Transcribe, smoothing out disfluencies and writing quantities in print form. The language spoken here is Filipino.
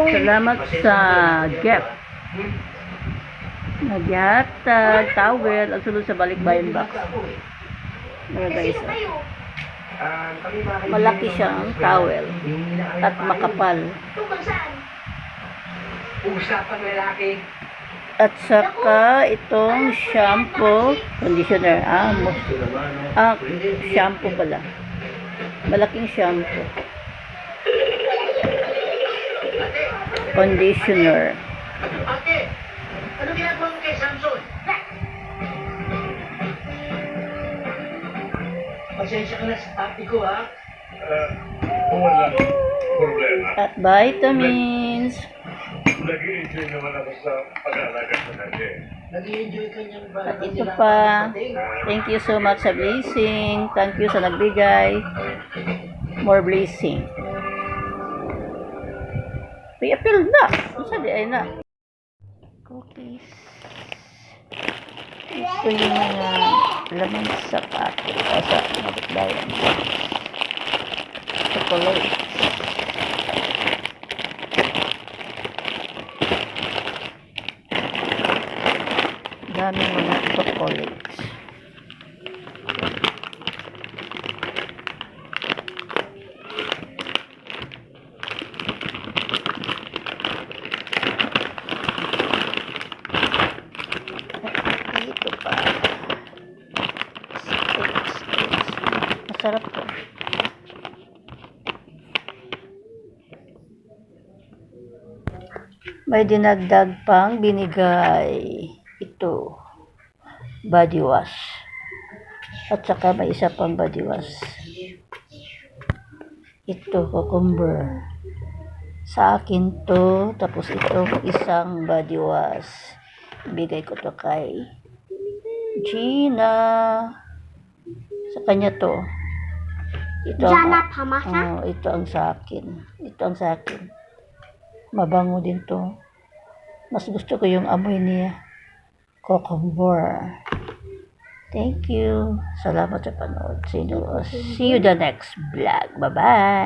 Salamat sa gift. Nagyatag, towel, ang sunod sa balikbayan box. Mga guys, malaki siyang towel at makapal. Usapan lalaki. At saka itong shampoo, conditioner. Shampoo pala. Malaking shampoo. Conditioner. Ate, ano ginagawa mo kay Samson? Pasensya ka na sa ate ko, ha? Walang problema. At vitamins. Nag-i-enjoy naman ako sa pag-aalaga sa kanya. Nag-i-enjoy ka niyang ba? At ito pa. Thank you so much sa blessing. Thank you sa nagbigay. More blessing. Pay-appeal na. Sabi ay na. Cookies. Ito yung mga laman sa packet. Sa mabitbayan. Chocolate. Daming mga chocolates. Ito pa. Steaks. Masarap to. May dinagdag pang binigay. Ito. Body wash. At saka may isa pang body wash. Ito, cucumber. Sa akin to. Tapos ito, isang body wash. Bigay ko to kay Gina. Sa kanya to. Ito ito ang sa akin. Ito ang sa akin. Mabango din to. Mas gusto ko yung amoy niya. Cucumber. Thank you. Salamat sa panood. See you the next vlog. Bye-bye.